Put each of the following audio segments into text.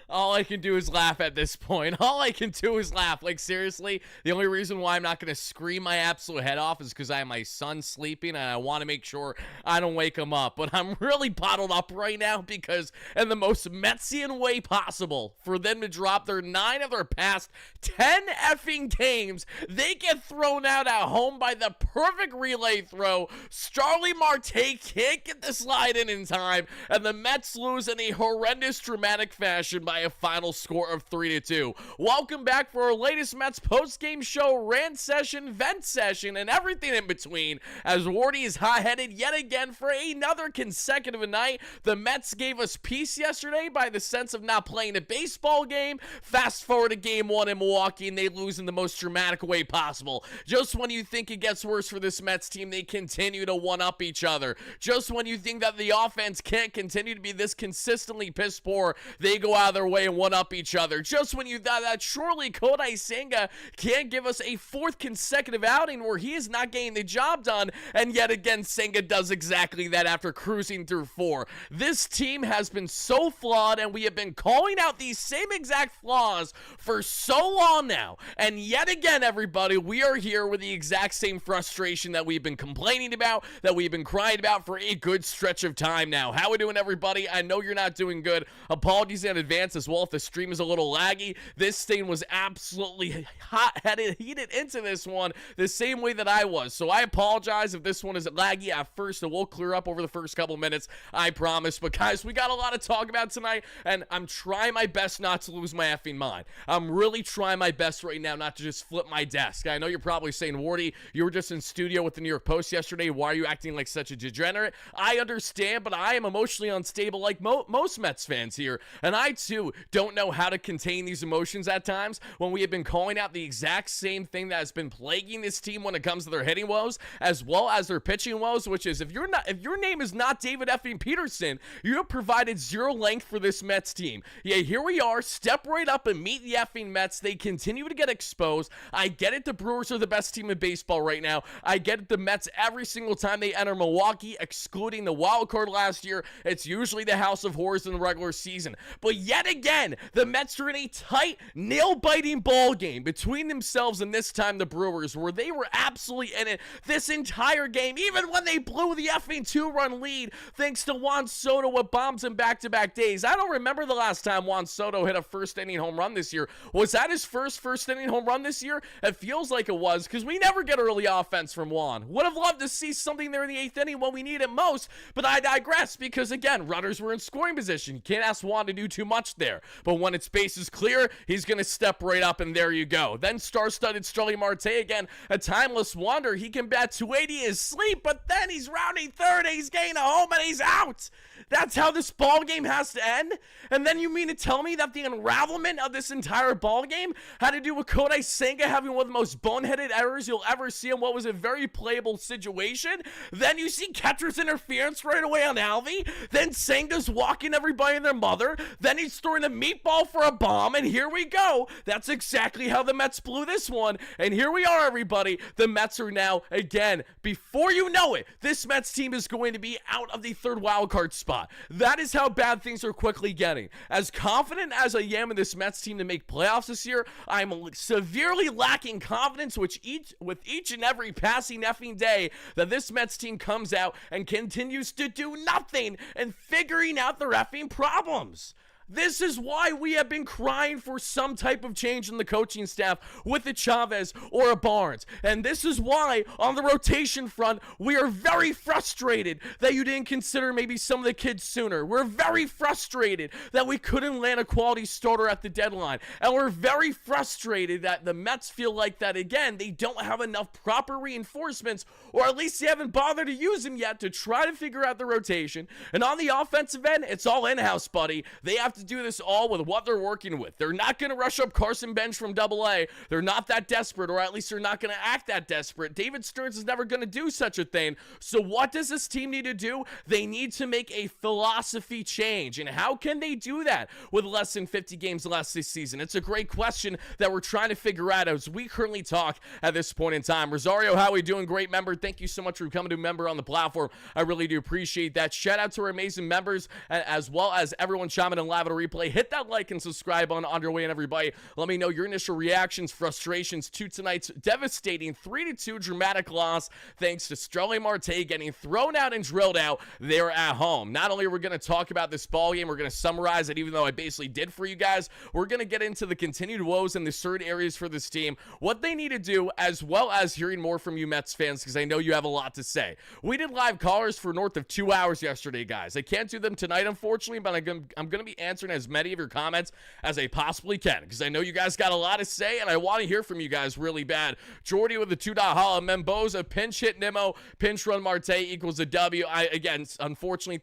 All I can do is laugh at this point. All I can do is laugh. Like, seriously, the only reason why I'm not going to scream my absolute head off is because I have my son sleeping, and I want to make sure I don't wake him up. But I'm really bottled up right now because, in the most Metsian way possible, for them to drop their 9 of their past 10 effing games, they get thrown out at home by the perfect relay throw. Starling Marte can't get the slide in time, and the Mets lose in a horrendous, dramatic fashion by a final score of 3-2. Welcome back for our latest Mets post-game show, rant session, vent session, and everything in between, as Wardy is hot-headed yet again for another consecutive night. The Mets gave us peace yesterday by the sense of not playing a baseball game. Fast forward to game 1 in Milwaukee, and they lose in the most dramatic way possible. Just when you think it gets worse for this Mets team, they continue to one-up each other. Just when you think that the offense can't continue to be this consistently piss poor, they go out of their way and one-up each other. Just when you thought that surely Kodai Sanga can't give us a 4th consecutive outing where he is not getting the job done, and yet again Sanga does exactly that after cruising through 4. This team has been so flawed, and we have been calling out these same exact flaws for so long now, and yet again, everybody, we are here with the exact same frustration that we've been complaining about, that we've been crying about for a good stretch of time now. How we doing, everybody? I know you're not doing good. Apologies in advance as well if the stream is a little laggy. This thing was absolutely hot-headed, heated into this one the same way that I was. So I apologize if this one is laggy at first, and we'll clear up over the first couple minutes, I promise. But guys, we got a lot to talk about tonight, and I'm trying my best not to lose my effing mind. I'm really trying my best right now not to just flip my desk. I know you're probably saying, Wardy, you were just in studio with the New York Post yesterday. Why are you acting like such a degenerate? I understand, but I am emotionally unstable like most Mets fans here, and I too don't know how to contain these emotions at times when we have been calling out the exact same thing that has been plaguing this team when it comes to their hitting woes as well as their pitching woes, which is if your name is not David effing Peterson, you have provided zero length for this Mets team. Yeah, here we are, step right up and meet the effing Mets. They continue to get exposed. I get it, the Brewers are the best team in baseball right now. I get it, the Mets every single time they enter Milwaukee, excluding the wild card last year, it's usually the house of horrors in the regular season. But yet again, the Mets are in a tight, nail-biting ball game between themselves and this time the Brewers, where they were absolutely in it this entire game, even when they blew the effing 2-run lead thanks to Juan Soto with bombs in back-to-back days. I don't remember the last time Juan Soto hit a first-inning home run this year. Was that his first-inning home run this year? It feels like it was, because we never get early offense from Juan. Would have loved to see something there in the 8th inning when we need it most, but I digress, because again, runners were in scoring position. You can't ask Juan to do too much there, but when its base is clear, he's going to step right up, and there you go. Then star-studded Starling Marte again, a timeless wonder. He can bat 280 in his sleep, but then he's rounding third, and he's getting a home, and he's out. That's how this ball game has to end? And then you mean to tell me that the unravelment of this entire ball game had to do with Kodai Sanga having one of the most boneheaded errors you'll ever see in what was a very playable situation? Then you see catcher's interference right away on Alvey. Then Sanga's walking everybody and their mother. Then he's throwing a meatball for a bomb, and here we go. That's exactly how the Mets blew this one. And here we are, everybody. The Mets are now, again, before you know it, this Mets team is going to be out of the 3rd wildcard spot. That is how bad things are quickly getting. As confident as I am in this Mets team to make playoffs this year, I'm severely lacking confidence with each and every passing effing day that this Mets team comes out and continues to do nothing and figuring out their effing problems. This is why we have been crying for some type of change in the coaching staff with a Chavez or a Barnes. And this is why, on the rotation front, we are very frustrated that you didn't consider maybe some of the kids sooner. We're very frustrated that we couldn't land a quality starter at the deadline. And we're very frustrated that the Mets feel like that, again, they don't have enough proper reinforcements, or at least they haven't bothered to use them yet to try to figure out the rotation. And on the offensive end, it's all in-house, buddy. They have to do this all with what they're working with. They're not going to rush up Carson Bench from AA. They're not that desperate, or at least they're not going to act that desperate. David Stearns is never going to do such a thing. So what does this team need to do? They need to make a philosophy change. And how can they do that with less than 50 games left this season? It's a great question that we're trying to figure out as we currently talk at this point in time. Rosario, how are we doing? Great member. Thank you so much for coming to member on the platform. I really do appreciate that. Shout out to our amazing members, as well as everyone chiming in live have it a replay, hit that like and subscribe on underway, and everybody, let me know your initial reactions, frustrations to tonight's devastating 3-2 dramatic loss thanks to Starling Marte getting thrown out and drilled out there at home. Not only are we going to talk about this ball game, we're going to summarize it, even though I basically did for you guys. We're going to get into the continued woes and the certain areas for this team, what they need to do, as well as hearing more from you Mets fans, because I know you have a lot to say. We did live callers for north of 2 hours yesterday, guys. I can't do them tonight, unfortunately, but I'm going to be answering as many of your comments as I possibly can, because I know you guys got a lot to say, and I want to hear from you guys really bad. Jordy with the 2 holla, Memboza, pinch hit Nimmo, pinch run Marte equals a W. Again, unfortunately,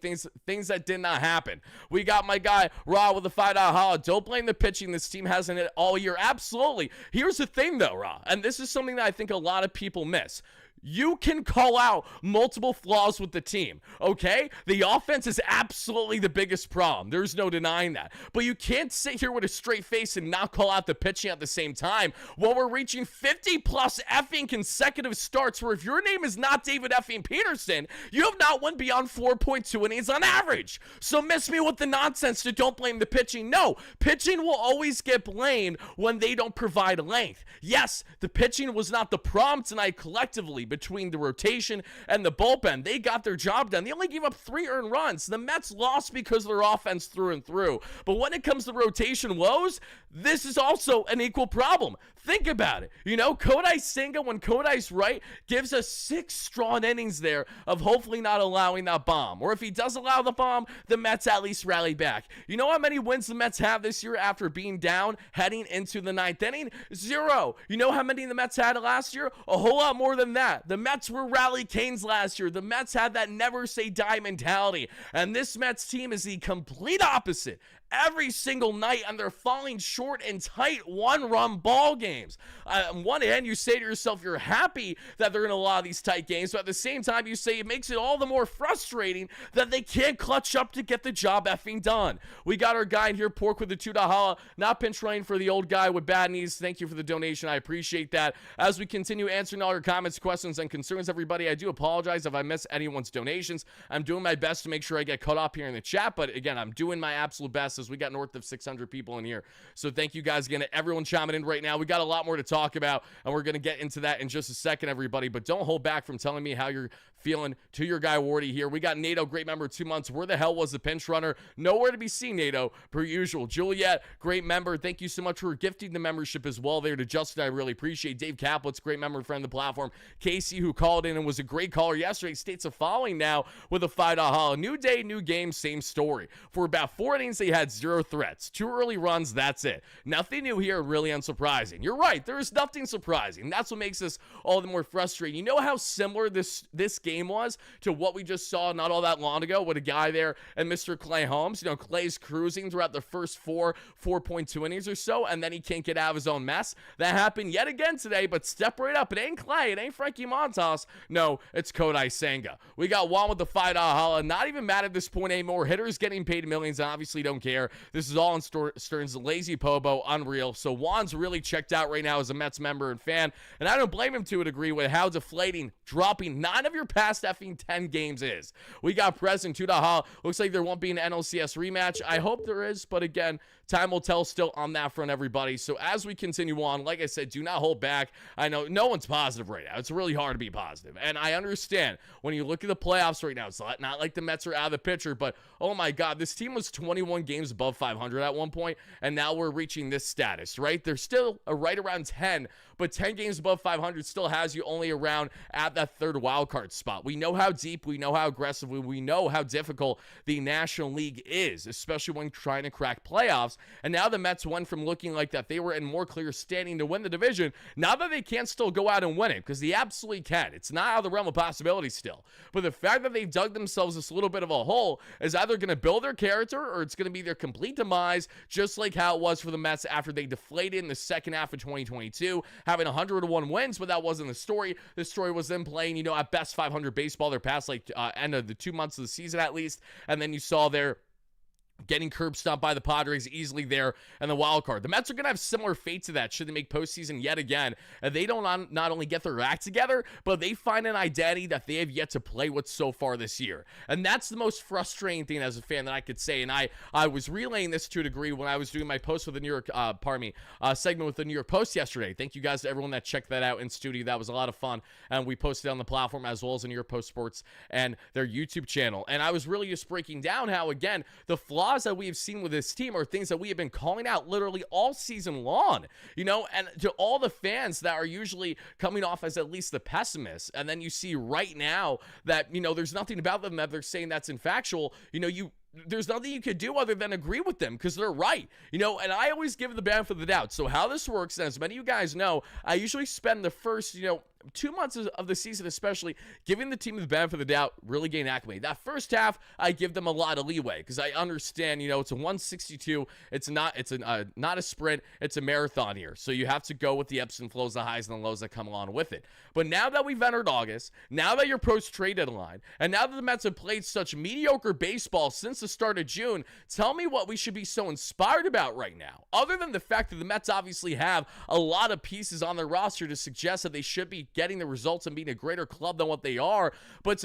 things that did not happen. We got my guy, Raw with the 5 holla. Don't blame the pitching. This team hasn't hit all year. Absolutely. Here's the thing, though, Raw, and this is something that I think a lot of people miss. You can call out multiple flaws with the team, okay? The offense is absolutely the biggest problem. There's no denying that. But you can't sit here with a straight face and not call out the pitching at the same time while we're reaching 50-plus effing consecutive starts where if your name is not David effing Peterson, you have not went beyond 4.2 innings on average. So miss me with the nonsense to don't blame the pitching. No, pitching will always get blamed when they don't provide length. Yes, the pitching was not the problem tonight collectively, between the rotation and the bullpen. They got their job done. They only gave up 3 earned runs. The Mets lost because of their offense through and through. But when it comes to rotation woes, this is also an equal problem. Think about it. You know, Kodai Sanga, when Kodai's right, gives us 6 strong innings there of hopefully not allowing that bomb. Or if he does allow the bomb, the Mets at least rally back. You know how many wins the Mets have this year after being down heading into the 9th inning? 0. You know how many the Mets had last year? A whole lot more than that. The Mets were rally canes last year. The Mets had that never say die mentality. And this Mets team is the complete opposite every single night, and they're falling short in tight 1-run ball games. On one hand, you say to yourself you're happy that they're in a lot of these tight games, but at the same time, you say it makes it all the more frustrating that they can't clutch up to get the job effing done. We got our guy in here, Pork with the 2 holla, not pinch running for the old guy with bad knees. Thank you for the donation. I appreciate that. As we continue answering all your comments, questions, and concerns, everybody, I do apologize if I miss anyone's donations. I'm doing my best to make sure I get caught up here in the chat, but again, I'm doing my absolute best as we got north of 600 people in here. So thank you guys again to everyone chiming in right now. We got a lot more to talk about, and we're going to get into that in just a second, everybody. But don't hold back from telling me how you're feeling to your guy Wardy here. We got NATO, great member, 2 months. Where the hell was the pinch runner? Nowhere to be seen, NATO, per usual. Juliet, great member. Thank you so much for gifting the membership as well there to Justin. I really appreciate. Dave Kaplitz, great member, friend of the platform. Casey, who called in and was a great caller yesterday, states a following now with a 5 holla. New day, new game, same story. For about 4 innings, they had 0 threats. 2 early runs, that's it. Nothing new here, really unsurprising. You're right, there is nothing surprising. That's what makes this all the more frustrating. You know how similar this game was to what we just saw not all that long ago with a guy there and Mr. Clay Holmes? You know, Clay's cruising throughout the first 4.2 innings or so, and then he can't get out of his own mess. That happened yet again today, but step right up. It ain't Clay, it ain't Frankie Montas. No, it's Kodai Sanga. We got Juan with the 5 holla. Not even mad at this point anymore. Hitters getting paid millions, and obviously don't care. This is all in Stearns' lazy POBO, unreal. So Juan's really checked out right now as a Mets member and fan, and I don't blame him to a degree with how deflating dropping 9 of your past effing 10 games is. We got President 2 holla. Looks like there won't be an NLCS rematch. I hope there is, but again, time will tell still on that front, everybody. So as we continue on, like I said, do not hold back. I know no one's positive right now. It's really hard to be positive, and I understand when you look at the playoffs right now, it's not like the Mets are out of the picture, but oh my God, this team was 21 games above 500 at one point, and now we're reaching this status, right? They're still right around 10, but 10 games above 500 still has you only around at that third wild card spot. We know how deep, we know how aggressive, we know how difficult the National League is, especially when trying to crack playoffs. And now the Mets went from looking like that they were in more clear standing to win the division, now that they can still go out and win it, because they absolutely can. It's not out of the realm of possibility still. But the fact that they've dug themselves this little bit of a hole is either going to build their character or it's going to be their complete demise, just like how it was for the Mets after they deflated in the second half of 2022, having 101 wins, but that wasn't the story. The story was them playing, you know, at best 500 baseball their past, end of the 2 months of the season at least, and then you saw their getting curb stomped by the Padres easily there and the wild card. The Mets are going to have similar fate to that should they make postseason yet again. And they don't not only get their act together, but they find an identity that they have yet to play with so far this year. And that's the most frustrating thing as a fan that I could say. And I was relaying this to a degree when I was doing my post with the New York, segment with the New York Post yesterday. Thank you guys to everyone that checked that out in studio. That was a lot of fun. And we posted on the platform as well as the New York Post Sports and their YouTube channel. And I was really just breaking down how, again, the flaws that we have seen with this team are things that we have been calling out literally all season long, and to all the fans that are usually coming off as at least the pessimists, and then you see right now that, there's nothing about them that they're saying that's infactual, there's nothing you could do other than agree with them because they're right, and I always give the benefit of the doubt. So how this works, and as many of you guys know, I usually spend the first, 2 months of the season, especially giving the team the benefit of the doubt, really gain acclimate. That first half, I give them a lot of leeway because I understand, it's a 162. It's not a sprint. It's a marathon here. So you have to go with the ebbs and flows, the highs and the lows that come along with it. But now that we've entered August, now that you're post-trade deadline, and now that the Mets have played such mediocre baseball since the start of June, tell me what we should be so inspired about right now, other than the fact that the Mets obviously have a lot of pieces on their roster to suggest that they should be getting the results and being a greater club than what they are. But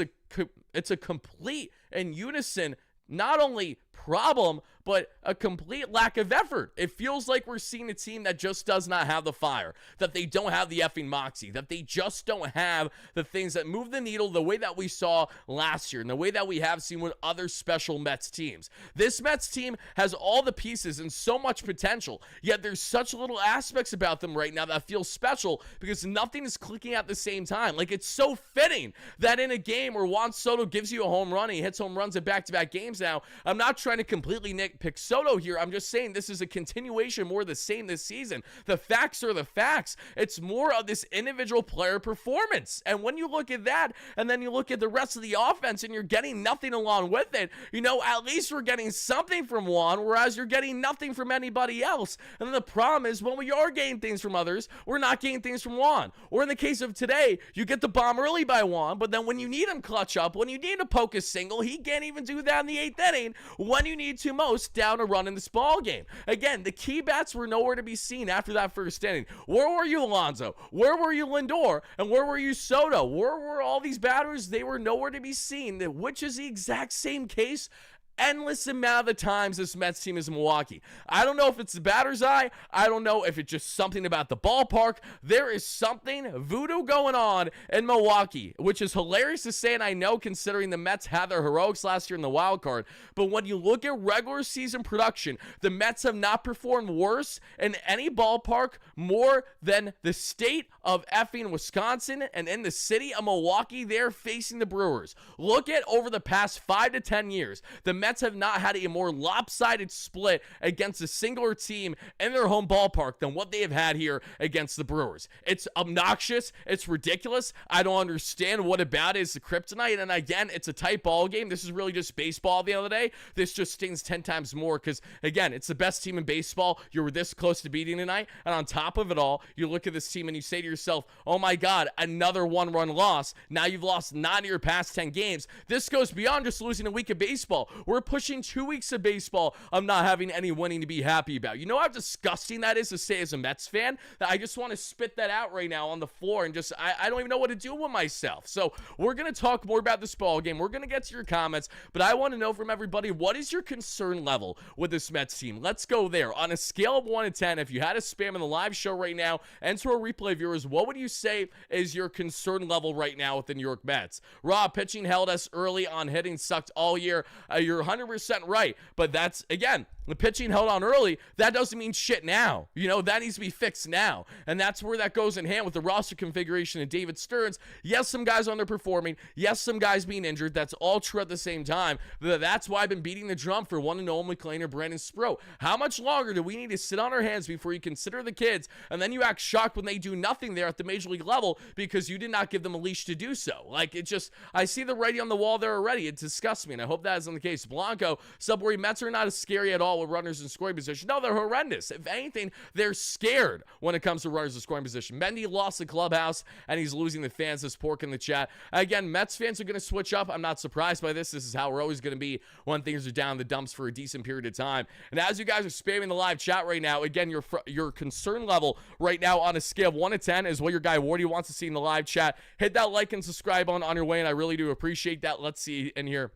it's a complete and unison not only problem, but a complete lack of effort. It feels like we're seeing a team that just does not have the fire, that they don't have the effing moxie, that they just don't have the things that move the needle the way that we saw last year and the way that we have seen with other special Mets teams. This Mets team has all the pieces and so much potential, yet there's such little aspects about them right now that feel special because nothing is clicking at the same time. Like, it's so fitting that in a game where Juan Soto gives you a home run and he hits home runs in back-to-back games now, I'm not trying to completely nitpick Soto here. I'm just saying this is a continuation, more of the same this season. The facts are the facts. It's more of this individual player performance. And when you look at that, and then you look at the rest of the offense, and you're getting nothing along with it, at least we're getting something from Juan, whereas you're getting nothing from anybody else. And then the problem is when we are getting things from others, we're not getting things from Juan. Or in the case of today, you get the bomb early by Juan, but then when you need him clutch up, when you need to poke a single, he can't even do that in the 8th inning. When you need to most, down a run in this ball game. Again, the key bats were nowhere to be seen after that first inning. Where were you, Alonso? Where were you, Lindor? And where were you, Soto? Where were all these batters? They were nowhere to be seen, which is the exact same case endless amount of the times this Mets team is in Milwaukee. I don't know if it's the batter's eye. I don't know if it's just something about the ballpark. There is something voodoo going on in Milwaukee, which is hilarious to say, and I know considering the Mets had their heroics last year in the wild card. But when you look at regular season production, the Mets have not performed worse in any ballpark more than the state of effing Wisconsin and in the city of Milwaukee. They're facing the Brewers. Look at over the past 5 to 10 years, the Mets have not had a more lopsided split against a singular team in their home ballpark than what they have had here against the Brewers. It's obnoxious. It's ridiculous. I don't understand what about it is the kryptonite. And again, it's a tight ball game. This is really just baseball at the end of the day. This just stings 10 times more because, again, it's the best team in baseball. You were this close to beating tonight. And on top of it all, you look at this team and you say to yourself, oh my God, another one-run loss. Now you've lost 9 of your past 10 games. This goes beyond just losing a week of baseball. We're pushing 2 weeks of baseball of not having any winning to be happy about. You know how disgusting that is to say as a Mets fan? That I just want to spit that out right now on the floor and just, I don't even know what to do with myself. So we're going to talk more about this ball game. We're going to get to your comments, but I want to know from everybody, what is your concern level with this Mets team? Let's go there. On a scale of 1 to 10, if you had a spam in the live show right now and to our replay viewers, what would you say is your concern level right now with the New York Mets? Rob, pitching held us early on, hitting sucked all year. You're 100% right, but that's, again, the pitching held on early. That doesn't mean shit now. That needs to be fixed now. And that's where that goes in hand with the roster configuration of David Stearns. Yes, some guys underperforming. Yes, some guys being injured. That's all true at the same time. That's why I've been beating the drum for one and only McClain, Brandon Sproat. How much longer do we need to sit on our hands before you consider the kids, and then you act shocked when they do nothing there at the major league level because you did not give them a leash to do so? Like, it just, I see the writing on the wall there already. It disgusts me, and I hope that isn't the case. Blanco, Subway, Mets are not as scary at all with runners in scoring position. No, they're horrendous. If anything, they're scared when it comes to runners in scoring position. Mendy lost the clubhouse, and he's losing the fans. This pork in the chat. Again, Mets fans are going to switch up. I'm not surprised by this. This is how we're always going to be when things are down in the dumps for a decent period of time. And as you guys are spamming the live chat right now, again, your concern level right now on a scale of 1 to 10 is what your guy Wardy wants to see in the live chat. Hit that like and subscribe on your way, and I really do appreciate that. Let's see in here.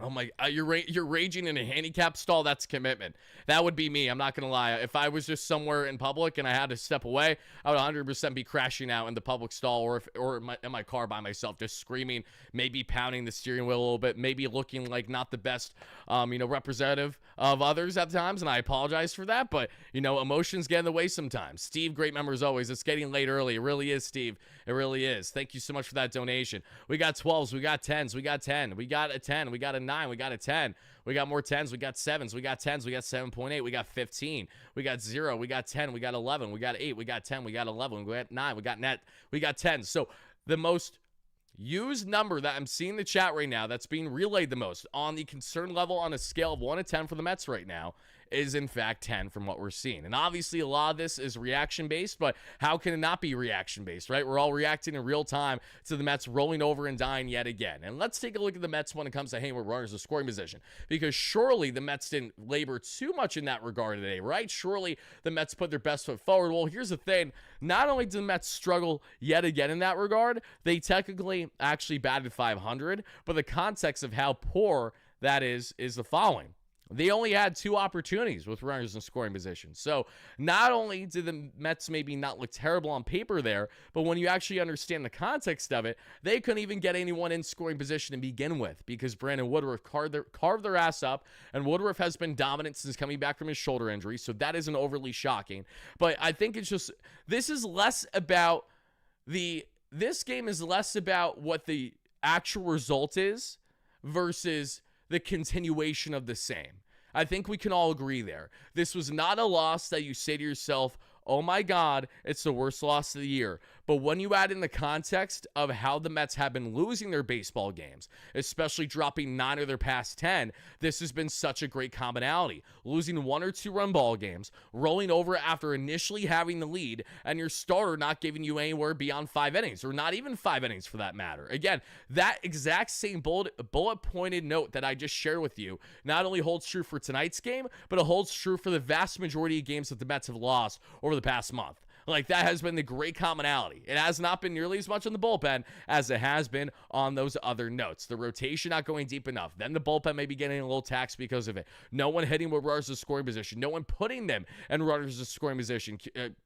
Oh my, you're raging in a handicap stall. That's commitment. That would be me. I'm not going to lie. If I was just somewhere in public and I had to step away, I would 100% be crashing out in the public stall or in my car by myself, just screaming, maybe pounding the steering wheel a little bit, maybe looking like not the best, representative of others at times. And I apologize for that, but emotions get in the way sometimes. Steve, great member as always. It's getting late early. It really is, Steve. It really is. Thank you so much for that donation. We got 12s. We got 10s. We got 10. We got a 10. We got a 9, we got a 10, we got more 10s, we got 7s, we got 10s, we got 7.8, we got 15, we got 0, we got 10, we got 11, we got 8, we got 10, we got 11, we got 9, we got net, we got 10. So the most used number that I'm seeing in the chat right now that's being relayed the most on the concern level on a scale of 1 to 10 for the Mets right now is in fact 10 from what we're seeing. And obviously a lot of this is reaction based, but how can it not be reaction based, right? We're all reacting in real time to the Mets rolling over and dying yet again. And let's take a look at the Mets when it comes to with runners in scoring position, because surely the Mets didn't labor too much in that regard today, right? Surely the Mets put their best foot forward. Well, here's the thing. Not only did the Mets struggle yet again in that regard, they technically actually batted 500, but the context of how poor that is the following. They only had 2 opportunities with runners in scoring position. So not only did the Mets maybe not look terrible on paper there, but when you actually understand the context of it, they couldn't even get anyone in scoring position to begin with because Brandon Woodruff carved their ass up, and Woodruff has been dominant since coming back from his shoulder injury, so that isn't overly shocking. But I think it's just, this game is less about what the actual result is versus the continuation of the same. I think we can all agree there. This was not a loss that you say to yourself, oh my God, it's the worst loss of the year. But when you add in the context of how the Mets have been losing their baseball games, especially dropping 9 of their past 10, this has been such a great commonality. Losing 1 or 2 run ball games, rolling over after initially having the lead, and your starter not giving you anywhere beyond 5 innings, or not even 5 innings for that matter. Again, that exact same bullet-pointed note that I just shared with you not only holds true for tonight's game, but it holds true for the vast majority of games that the Mets have lost over the past month. Like, that has been the great commonality. It has not been nearly as much on the bullpen as it has been on those other notes. The rotation not going deep enough. Then the bullpen may be getting a little taxed because of it. No one hitting with runners in scoring position. No one putting them in runners in scoring position.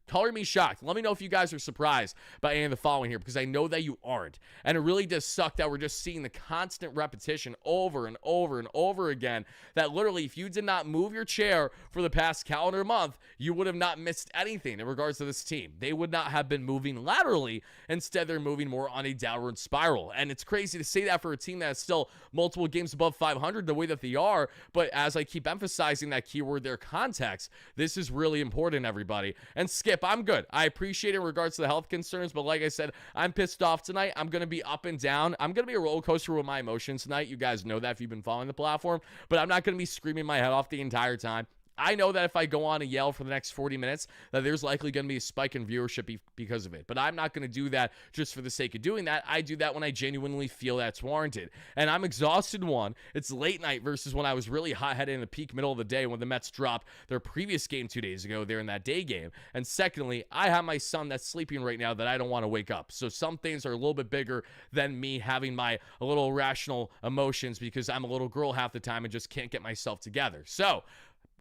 Color me shocked. Let me know if you guys are surprised by any of the following here, because I know that you aren't. And it really does suck that we're just seeing the constant repetition over and over and over again, that literally if you did not move your chair for the past calendar month, you would have not missed anything in regards to this team. They would not have been moving laterally. Instead, they're moving more on a downward spiral. And it's crazy to say that for a team that is still multiple games above 500 the way that they are. But as I keep emphasizing that keyword there, context, this is really important, everybody. And Skip, I'm good. I appreciate it in regards to the health concerns. But like I said, I'm pissed off tonight. I'm going to be up and down. I'm going to be a roller coaster with my emotions tonight. You guys know that if you've been following the platform. But I'm not going to be screaming my head off the entire time. I know that if I go on and yell for the next 40 minutes, that there's likely going to be a spike in viewership because of it. But I'm not going to do that just for the sake of doing that. I do that when I genuinely feel that's warranted. And I'm exhausted, one. It's late night versus when I was really hot-headed in the peak middle of the day when the Mets dropped their previous game 2 days ago there in that day game. And secondly, I have my son that's sleeping right now that I don't want to wake up. So some things are a little bit bigger than me having my a little irrational emotions because I'm a little girl half the time and just can't get myself together. So,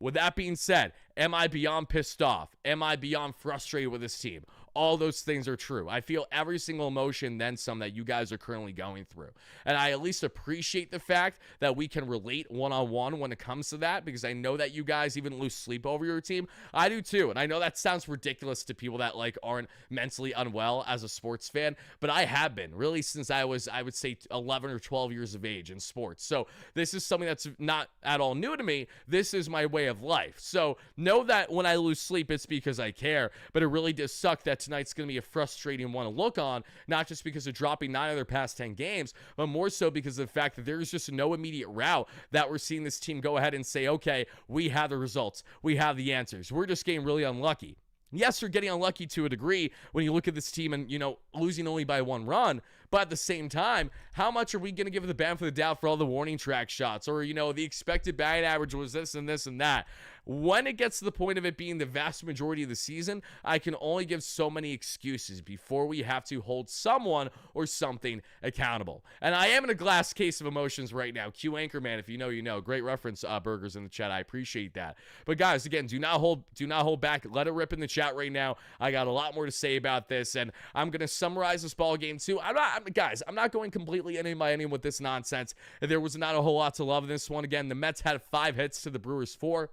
with that being said, am I beyond pissed off? Am I beyond frustrated with this team? All those things are true. I feel every single emotion, then some, that you guys are currently going through. And I at least appreciate the fact that we can relate one-on-one when it comes to that, because I know that you guys even lose sleep over your team. I do too. And I know that sounds ridiculous to people that aren't mentally unwell as a sports fan, but I have been really since I was, I would say 11 or 12 years of age in sports. So this is something that's not at all new to me. This is my way of life. So know that when I lose sleep, it's because I care, but it really does suck that tonight's going to be a frustrating one to look on, not just because of dropping 9 of their past 10 games, but more so because of the fact that there's just no immediate route that we're seeing this team go ahead and say, okay, we have the results, we have the answers. We're just getting really unlucky. Yes, you're getting unlucky to a degree when you look at this team and, losing only by 1 run. But at the same time, how much are we going to give the benefit of the doubt for all the warning track shots? Or, the expected batting average was this and this and that. When it gets to the point of it being the vast majority of the season, I can only give so many excuses before we have to hold someone or something accountable. And I am in a glass case of emotions right now. Q Anchorman, if you know, you know. Great reference, Burgers in the chat. I appreciate that. But guys, again, do not hold back. Let it rip in the chat right now. I got a lot more to say about this, and I'm going to summarize this ball game too. I'm not going completely inning by inning with this nonsense. There was not a whole lot to love in this one. Again, the Mets had 5 hits to the Brewers 4.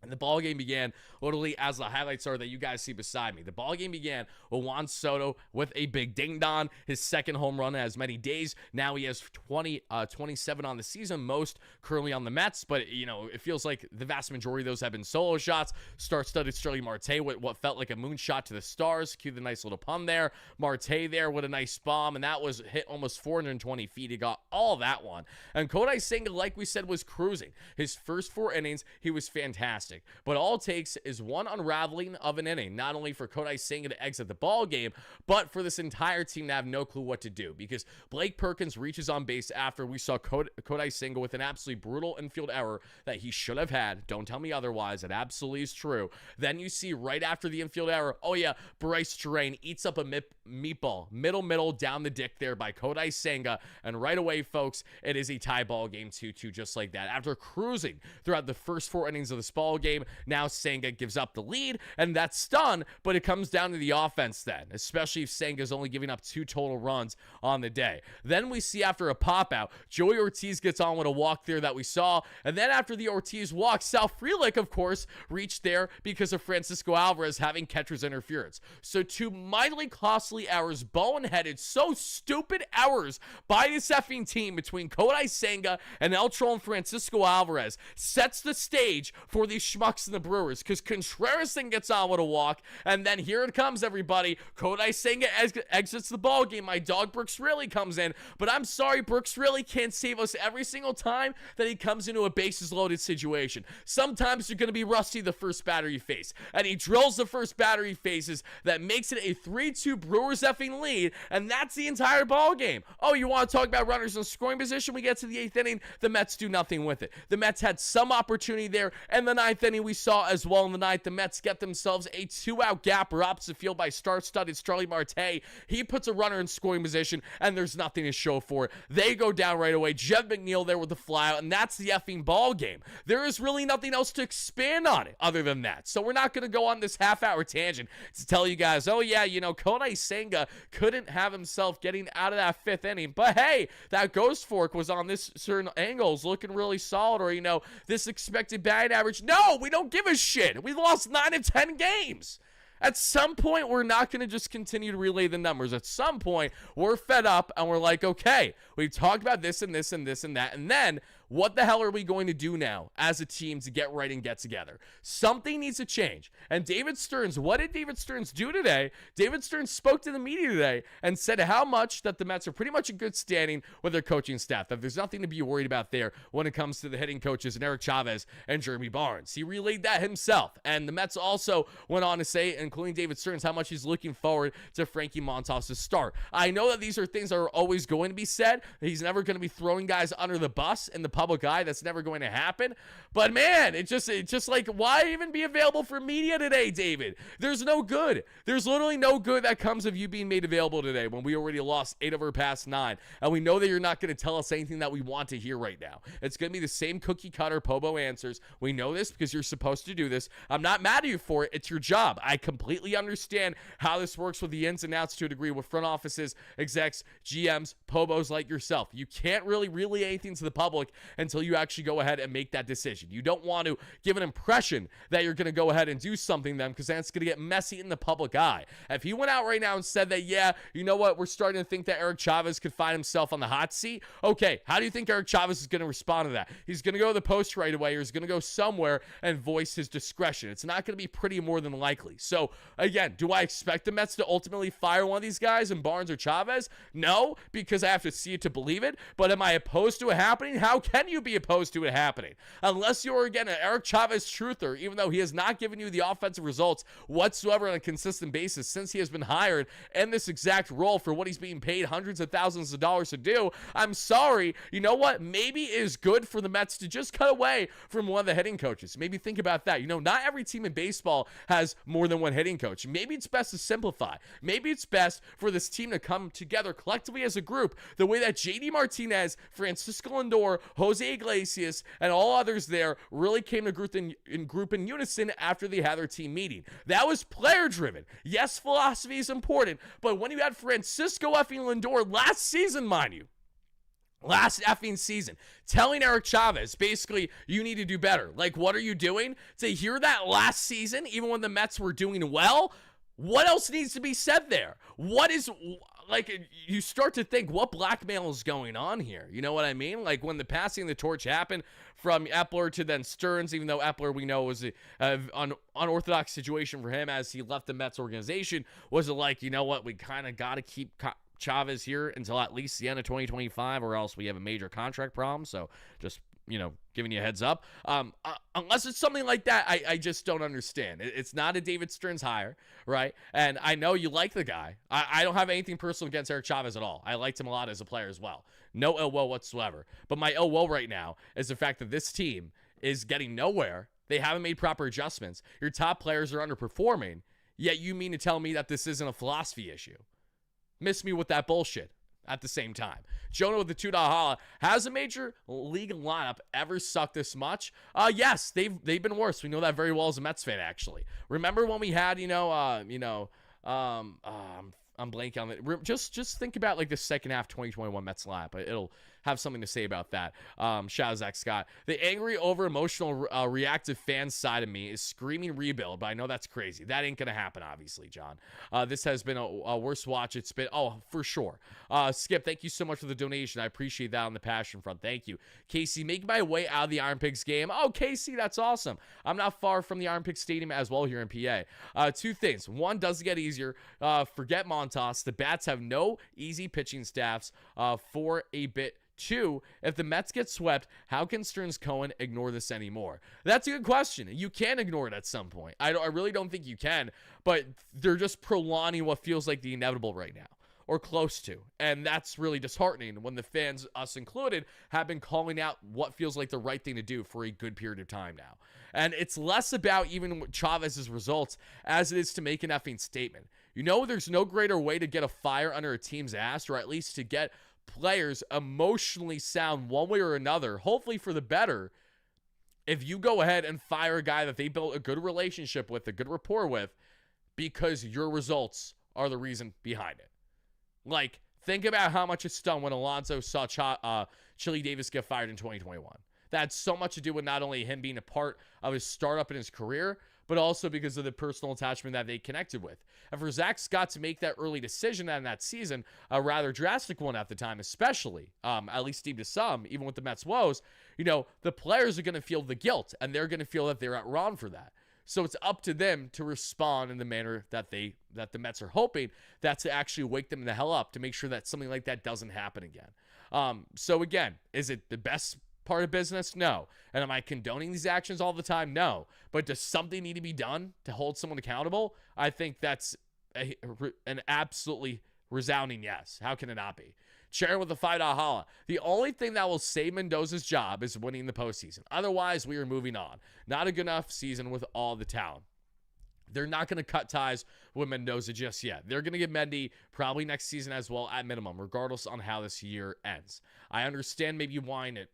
And the ball game began literally as the highlights are that you guys see beside me. The ball game began with Juan Soto with a big ding-dong, his second home run in as many days. Now he has 27 on the season, most currently on the Mets. But, it feels like the vast majority of those have been solo shots. Star-studded Starling Marte with what felt like a moonshot to the stars. Cue the nice little pun there. Marte there with a nice bomb, and that was hit almost 420 feet. He got all that one. And Kodai Senga, like we said, was cruising. His first 4 innings, he was fantastic. But all it takes is one unraveling of an inning, not only for Kodai Senga to exit the ball game, but for this entire team to have no clue what to do. Because Blake Perkins reaches on base after we saw Kodai Senga with an absolutely brutal infield error that he should have had. Don't tell me otherwise. It absolutely is true. Then you see right after the infield error, oh yeah, Bryce Terrain eats up a meatball, middle down the dick there by Kodai Senga. And right away, folks, it is a tie ball game 2-2 just like that. After cruising throughout the first 4 innings of this ball game, now Sanga gives up the lead, and that's done. But it comes down to the offense then, especially if Sanga's only giving up 2 total runs on the day. Then we see after a pop out, Joey Ortiz gets on with a walk there that we saw, and then after the Ortiz walk, Sal Frelick, of course, reached there because of Francisco Alvarez having catcher's interference. So 2 mightily costly errors, boneheaded, so stupid errors by this effing team between Kodai Senga and El Tron Francisco Alvarez sets the stage for these schmucks in the Brewers, because Contreras then gets on with a walk, and then here it comes, everybody. Kodai Senga exits the ball game. My dog Brooks really comes in, but I'm sorry, Brooks really can't save us every single time that he comes into a bases loaded situation. Sometimes you're going to be rusty the first batter you face, and he drills the first batter he faces. That makes it a 3-2 Brewers effing lead, and that's the entire ball game. Oh, you want to talk about runners in scoring position? We get to the 8th inning, the Mets do nothing with it. The Mets had some opportunity there, and the 9th inning we saw as well in the 9th. The Mets get themselves a 2-out gapper opposite field by star-studded Starling Marte. He puts a runner in scoring position, and there's nothing to show for it. They go down right away. Jeff McNeil there with the flyout, and that's the effing ball game. There is really nothing else to expand on it other than that. So we're not going to go on this half-hour tangent to tell you guys, oh yeah, Kodai Senga couldn't have himself getting out of that 5th inning. But hey, that ghost fork was on this certain angles looking really solid, or this expected batting average. No, we don't give a shit. We lost 9 of 10 games. At some point, we're not going to just continue to relay the numbers. At some point, we're fed up and we're like, okay, we've talked about this and this and this and that. And then what the hell are we going to do now as a team to get right and get together? Something needs to change. And David Stearns, what did David Stearns do today? David Stearns spoke to the media today and said how much that the Mets are pretty much in good standing with their coaching staff, that there's nothing to be worried about there when it comes to the hitting coaches and Eric Chavez and Jeremy Barnes. He relayed that himself. And the Mets also went on to say, including David Stearns, how much he's looking forward to Frankie Montas' start. I know that these are things that are always going to be said. He's never going to be throwing guys under the bus in the public eye. That's never going to happen. But man, it's just like, why even be available for media today, David? There's no good. There's literally no good that comes of you being made available today when we already lost 8 of our past 9. And we know that you're not going to tell us anything that we want to hear right now. It's going to be the same cookie cutter POBO answers. We know this because you're supposed to do this. I'm not mad at you for it. It's your job. I completely understand how this works with the ins and outs to a degree with front offices, execs, GMs, POBOs like yourself. You can't really relay anything to the public until you actually go ahead and make that decision. You don't want to give an impression that you're going to go ahead and do something then, because then it's going to get messy in the public eye. If he went out right now and said that, yeah, you know what, we're starting to think that Eric Chavez could find himself on the hot seat, okay, how do you think Eric Chavez is going to respond to that? He's going to go to the post right away, or he's going to go somewhere and voice his discretion. It's not going to be pretty, more than likely. So again, do I expect the Mets to ultimately fire one of these guys in Barnes or Chavez? No, because I have to see it to believe it. But am I opposed to it happening? How can you be opposed to it happening? Unless you're, again, an Eric Chavez truther, even though he has not given you the offensive results whatsoever on a consistent basis since he has been hired in this exact role for what he's being paid hundreds of thousands of dollars to do. I'm sorry. You know what? Maybe it is good for the Mets to just cut away from one of the hitting coaches. Maybe think about that. You know, not every team in baseball has more than one hitting coach. Maybe it's best to simplify. Maybe it's best for this team to come together collectively as a group, the way that JD Martinez, Francisco Lindor, Jose Iglesias, and all others there really came to group in unison after they had their team meeting. That was player driven. Yes, philosophy is important, but when you had Francisco effing Lindor last season, mind you, last effing season, telling Eric Chavez, basically, you need to do better. Like, what are you doing? To hear that last season, even when the Mets were doing well, what else needs to be said there? What is, like, you start to think, what blackmail is going on here? You know what I mean? Like, when the passing of the torch happened from Epler to then Stearns, even though Epler, we know, was an unorthodox situation for him as he left the Mets organization, was it like, you know what, we kind of got to keep Chavez here until at least the end of 2025, or else we have a major contract problem. So just, you know, giving you a heads up. Unless it's something like that, I just don't understand. It's not a David Stearns hire, right? And I know you like the guy. I don't have anything personal against Eric Chavez at all. I liked him a lot as a player as well. No ill will whatsoever. But my ill will right now is the fact that this team is getting nowhere. They haven't made proper adjustments. Your top players are underperforming, yet you mean to tell me that this isn't a philosophy issue? Miss me with that bullshit at the same time. Jonah with the $2 holla. Has a major league lineup ever sucked this much? Yes, they've been worse. We know that very well as a Mets fan, actually. Remember when we had, I'm blanking on it. Just think about like the second half 2021 Mets lineup. It'll have something to say about that. Shout out Zach Scott. The angry, over emotional, reactive fan side of me is screaming rebuild, but I know that's crazy. That ain't gonna happen, obviously, John. This has been a worst watch. It's been, for sure. Skip, thank you so much for the donation. I appreciate that on the passion front. Thank you. Casey, make my way out of the Iron Pigs game. Oh, Casey, that's awesome. I'm not far from the Iron Pigs Stadium as well here in PA. Two things. One, does get easier. Forget Montas. The Bats have no easy pitching staffs for a bit. Two, if the Mets get swept, how can Stearns Cohen ignore this anymore? That's a good question. You can ignore it at some point. I really don't think you can, but they're just prolonging what feels like the inevitable right now, or close to. And that's really disheartening when the fans, us included, have been calling out what feels like the right thing to do for a good period of time now. And it's less about even Chavez's results as it is to make an effing statement. You know, there's no greater way to get a fire under a team's ass, or at least to get players emotionally sound one way or another, hopefully for the better, if you go ahead and fire a guy that they built a good relationship with, a good rapport with, because your results are the reason behind it. Like, think about how much it stung when Alonso saw Chili Davis get fired in 2021. That had so much to do with not only him being a part of his startup in his career, but also because of the personal attachment that they connected with. And for Zach Scott to make that early decision in that season, a rather drastic one at the time, especially, at least deemed to some, even with the Mets woes, you know, the players are going to feel the guilt, and they're going to feel that they're at wrong for that. So it's up to them to respond in the manner that the Mets are hoping, that to actually wake them the hell up to make sure that something like that doesn't happen again. So again, is it the best part of business? No. And am I condoning these actions all the time? No. But does something need to be done to hold someone accountable? I think that's an absolutely resounding yes. How can it not be? Sharon with the $5 holla. The only thing that will save Mendoza's job is winning the postseason. Otherwise, we are moving on. Not a good enough season with all the talent. They're not going to cut ties with Mendoza just yet. They're going to get Mendy probably next season as well at minimum, regardless on how this year ends. I understand maybe wanting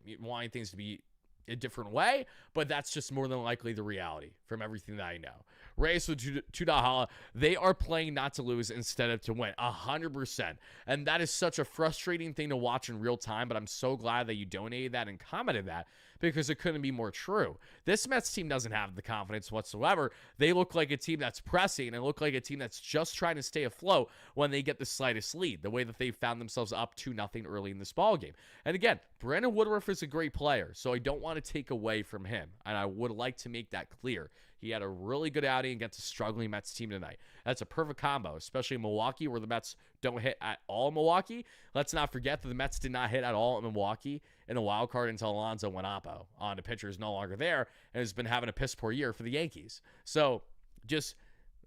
things to be a different way, but that's just more than likely the reality from everything that I know. Reyes with Tudahala, they are playing not to lose instead of to win, 100%. And that is such a frustrating thing to watch in real time, but I'm so glad that you donated that and commented that because it couldn't be more true. This Mets team doesn't have the confidence whatsoever. They look like a team that's pressing and look like a team that's just trying to stay afloat when they get the slightest lead, the way that they found themselves up 2-0 early in this ball game. And again, Brandon Woodruff is a great player, so I don't want to take away from him, and I would like to make that clear. He had a really good outing against a struggling Mets team tonight. That's a perfect combo, especially in Milwaukee, where the Mets don't hit at all in Milwaukee. Let's not forget that the Mets did not hit at all in Milwaukee in the wild card until Alonso went oppo on. The pitcher is no longer there and has been having a piss-poor year for the Yankees. So just,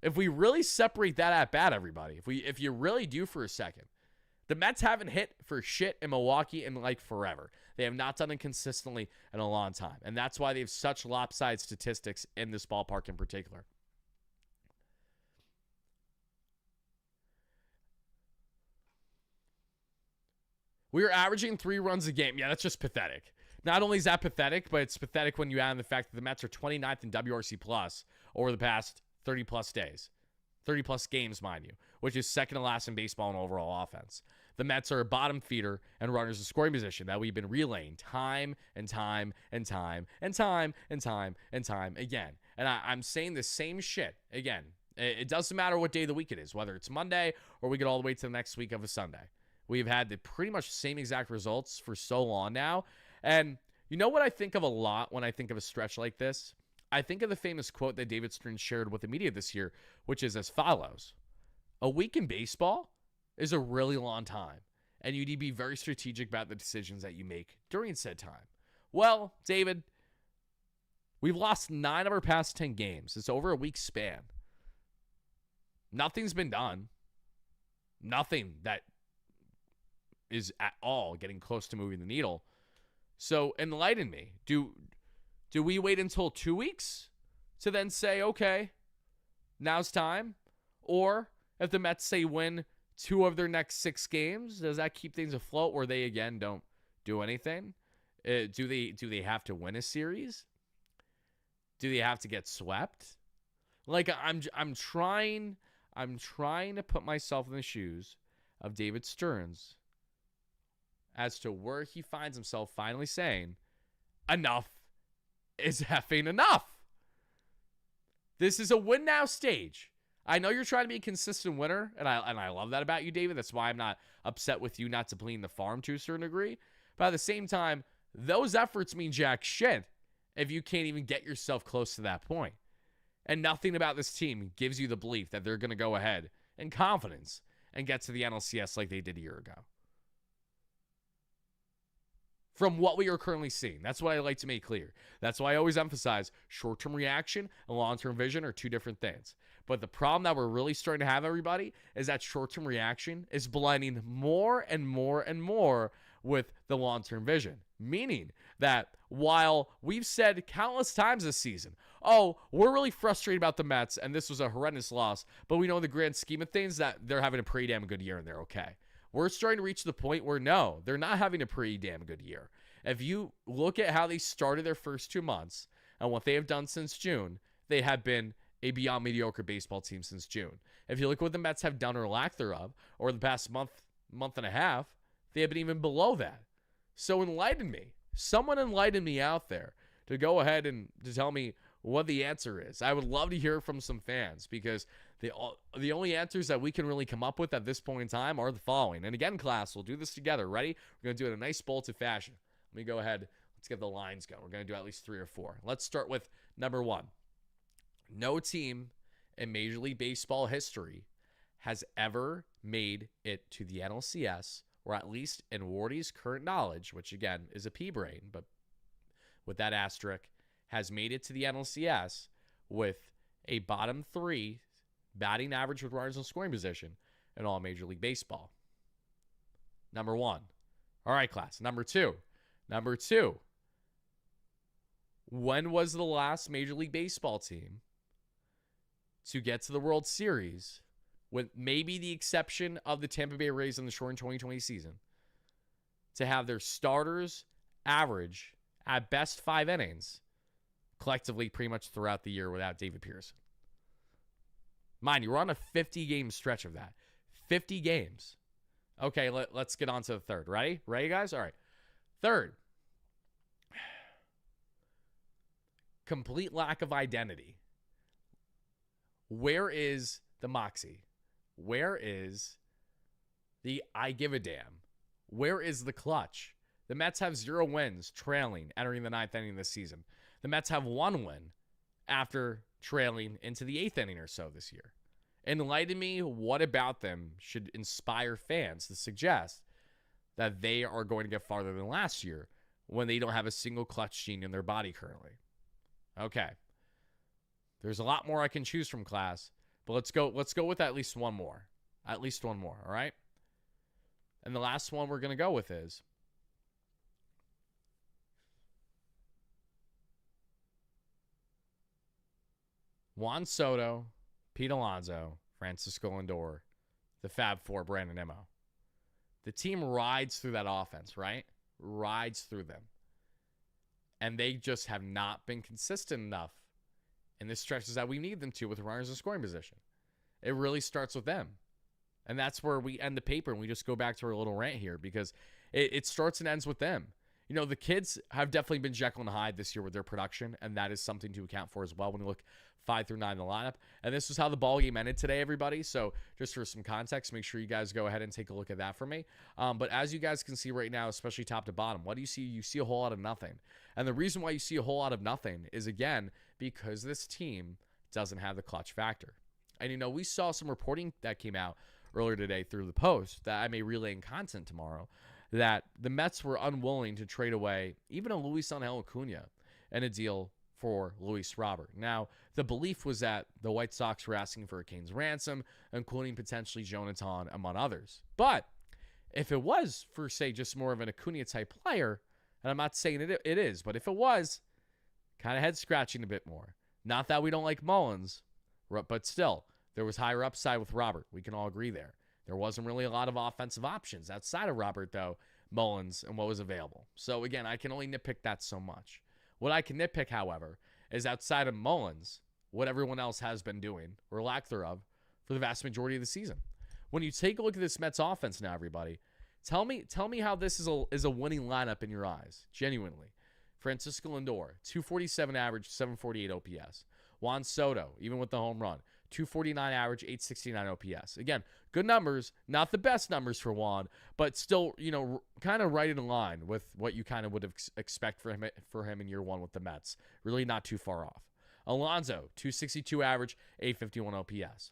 if we really separate that at bat, everybody, if you really do for a second, the Mets haven't hit for shit in Milwaukee in like forever. They have not done it consistently in a long time. And that's why they have such lopsided statistics in this ballpark in particular. We are averaging 3 runs a game. Yeah, that's just pathetic. Not only is that pathetic, but it's pathetic when you add in the fact that the Mets are 29th in WRC plus over the past 30 plus days. 30 plus games, mind you, which is second to last in baseball in overall offense. The Mets are a bottom feeder and runners in scoring position that we've been relaying time and time and time and time and time and time again. And I'm saying the same shit again. It doesn't matter what day of the week it is, whether it's Monday or we get all the way to the next week of a Sunday. We've had the pretty much same exact results for so long now. And you know what I think of a lot when I think of a stretch like this? I think of the famous quote that David Stern shared with the media this year, which is as follows. A week in baseball is a really long time, and you need to be very strategic about the decisions that you make during said time. Well, David, we've lost 9 of our past 10 games. It's over a week span. Nothing's been done. Nothing that is at all getting close to moving the needle. So enlighten me. Do we wait until 2 weeks to then say, okay, now's time? Or if the Mets say win 2 of their next 6 games, does that keep things afloat where they again don't do anything? Do they have to win a series? Do they have to get swept? Like I'm trying to put myself in the shoes of David Stearns as to where he finds himself finally saying, enough is effing enough. This is a win now stage. I know you're trying to be a consistent winner, and I love that about you, David. That's why I'm not upset with you not to bleed the farm to a certain degree. But at the same time, those efforts mean jack shit if you can't even get yourself close to that point. And nothing about this team gives you the belief that they're going to go ahead in confidence and get to the NLCS like they did a year ago. From what we are currently seeing. That's what I like to make clear. That's why I always emphasize short-term reaction and long-term vision are 2 different things. But the problem that we're really starting to have, everybody, is that short-term reaction is blending more and more and more with the long-term vision. Meaning that while we've said countless times this season, oh, we're really frustrated about the Mets and this was a horrendous loss, but we know in the grand scheme of things that they're having a pretty damn good year and they're okay. We're starting to reach the point where, no, they're not having a pretty damn good year. If you look at how they started their first 2 months and what they have done since June, they have been a beyond mediocre baseball team since June. If you look at what the Mets have done or lack thereof over the past month and a half, they have been even below that. So enlighten me. Someone enlighten me out there to go ahead and to tell me what the answer is. I would love to hear from some fans because the only answers that we can really come up with at this point in time are the following. And again, class, we'll do this together. Ready? We're going to do it in a nice bolted fashion. Let me go ahead. Let's get the lines going. We're going to do at least 3 or 4. Let's start with number 1. No team in Major League Baseball history has ever made it to the NLCS, or at least in Wardy's current knowledge, which again is a pea brain, but with that asterisk, has made it to the NLCS with a bottom 3 batting average with runners in scoring position in all Major League Baseball. Number 1. All right, class. Number 2. When was the last Major League Baseball team to get to the World Series, with maybe the exception of the Tampa Bay Rays in the shortened 2020 season, to have their starters average At best, 5 innings. Collectively, pretty much throughout the year without David Pearson. Mind you, we're on a 50-game stretch of that. 50 games. Okay, let's get on to the third. Ready? Ready, guys? All right. Third. Complete lack of identity. Where is the moxie? Where is the I give a damn? Where is the clutch? The Mets have 0 wins trailing entering the 9th inning this season. The Mets have 1 win after trailing into the 8th inning or so this year. Enlighten me, what about them should inspire fans to suggest that they are going to get farther than last year when they don't have a single clutch gene in their body currently? Okay. There's a lot more I can choose from, class, but let's go with at least one more. At least one more, all right? And the last one we're going to go with is Juan Soto, Pete Alonso, Francisco Lindor, the Fab Four, Brandon Nimmo. The team rides through that offense, right? Rides through them. And they just have not been consistent enough in the stretches that we need them to with runners in scoring position. It really starts with them. And that's where we end the paper and we just go back to our little rant here because it starts and ends with them. You know, the kids have definitely been Jekyll and Hyde this year with their production, and that is something to account for as well when you look 5 through 9 in the lineup. And this is how the ball game ended today, everybody. So just for some context, make sure you guys go ahead and take a look at that for me. But as you guys can see right now, especially top to bottom, what do you see? You see a whole lot of nothing. And the reason why you see a whole lot of nothing is, again, because this team doesn't have the clutch factor. And, you know, we saw some reporting that came out earlier today through the Post that I may relay in content tomorrow, that the Mets were unwilling to trade away even a Luis Angel Acuna in a deal for Luis Robert. Now, the belief was that the White Sox were asking for a Kane's ransom, including potentially Jonathan, among others. But if it was for, say, just more of an Acuna-type player, and I'm not saying it is, but if it was, kind of head-scratching a bit more. Not that we don't like Mullins, but still, there was higher upside with Robert. We can all agree there. There wasn't really a lot of offensive options outside of Robert, though, Mullins, and what was available. So, again, I can only nitpick that so much. What I can nitpick, however, is outside of Mullins, what everyone else has been doing, or lack thereof, for the vast majority of the season. When you take a look at this Mets offense now, everybody, tell me how this is a winning lineup in your eyes, genuinely. Francisco Lindor, 247 average, 748 OPS. Juan Soto, even with the home run, 249 average, 869 OPS. Again, good numbers, not the best numbers for Juan, but still, you know, kind of right in line with what you kind of would expect for him in year one with the Mets. Really not too far off. Alonso, 262 average, 851 OPS.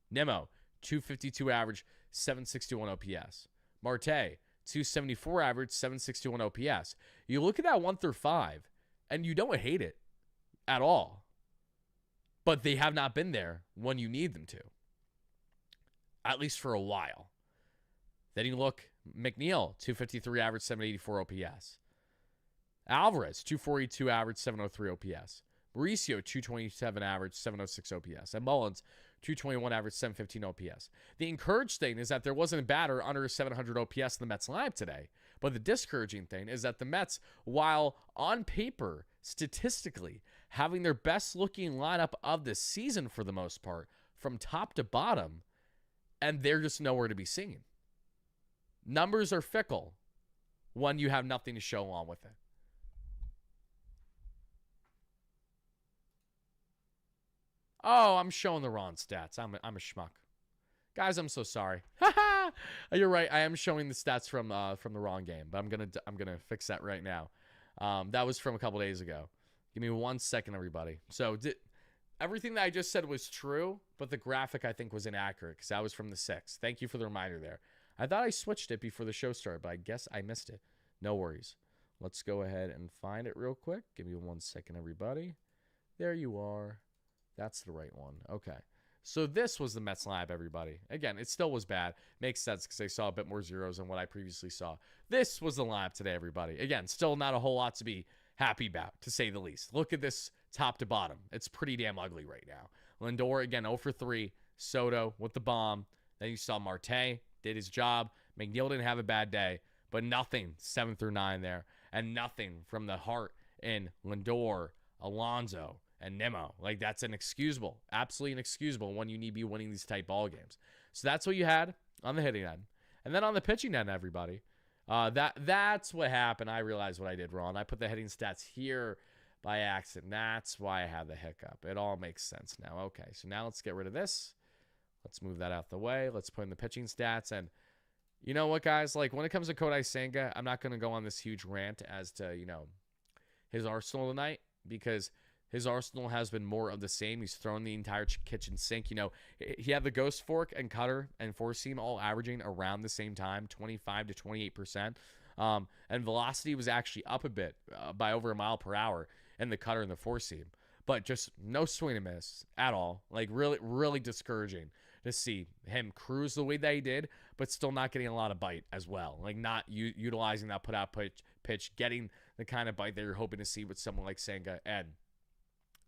Nimmo, 252 average, 761 OPS. Marte, 274 average, 761 OPS. You look at that 1 through 5, and you don't hate it at all. But they have not been there when you need them to. At least for a while. Then you look, McNeil, 253 average, 784 OPS. Alvarez, 242 average, 703 OPS. Mauricio, 227 average, 706 OPS. And Mullins, 221 average, 715 OPS. The encouraged thing is that there wasn't a batter under 700 OPS in the Mets lineup today. But the discouraging thing is that the Mets, while on paper, statistically, having their best looking lineup of the season for the most part, from top to bottom, and they're just nowhere to be seen. Numbers are fickle when you have nothing to show on with it. Oh, I'm showing the wrong stats. I'm a schmuck. Guys, I'm so sorry. You're right. I am showing the stats from the wrong game, but I'm gonna fix that right now. That was from a couple days ago. Give me 1 second, everybody. So everything that I just said was true, but the graphic I think was inaccurate because that was from the 6th. Thank you for the reminder there. I thought I switched it before the show started, but I guess I missed it. No worries. Let's go ahead and find it real quick. Give me 1 second, everybody. There you are. That's the right one. Okay. So this was the Mets lineup, everybody. Again, it still was bad. Makes sense because I saw a bit more zeros than what I previously saw. This was the lineup today, everybody. Again, still not a whole lot to be happy about, to say the least. Look at this top to bottom. It's pretty damn ugly right now. Lindor, again, 0 for 3. Soto with the bomb. Then you saw Marte did his job. McNeil didn't have a bad day, but nothing 7 through 9 there. And nothing from the heart in Lindor, Alonso, and Nimmo. Like, that's inexcusable. Absolutely inexcusable when you need to be winning these tight ball games. So that's what you had on the hitting end. And then on the pitching end, everybody, that's what happened. I realized what I did wrong. I put the hitting stats here by accident. That's why I had the hiccup. It all makes sense now. Okay, so now let's get rid of this. Let's move that out the way. Let's put in the pitching stats. And you know what, guys? Like, when it comes to Kodai Senga, I'm not going to go on this huge rant as to, his arsenal tonight, because his arsenal has been more of the same. He's thrown the entire kitchen sink. He had the ghost fork and cutter and four seam all averaging around the same time, 25 to 28%. And velocity was actually up a bit by over a mile per hour in the cutter and the four seam. But just no swing and miss at all. Like, really, really discouraging to see him cruise the way that he did, but still not getting a lot of bite as well. Like, not utilizing that put-out pitch, getting the kind of bite that you're hoping to see with someone like Sanga. And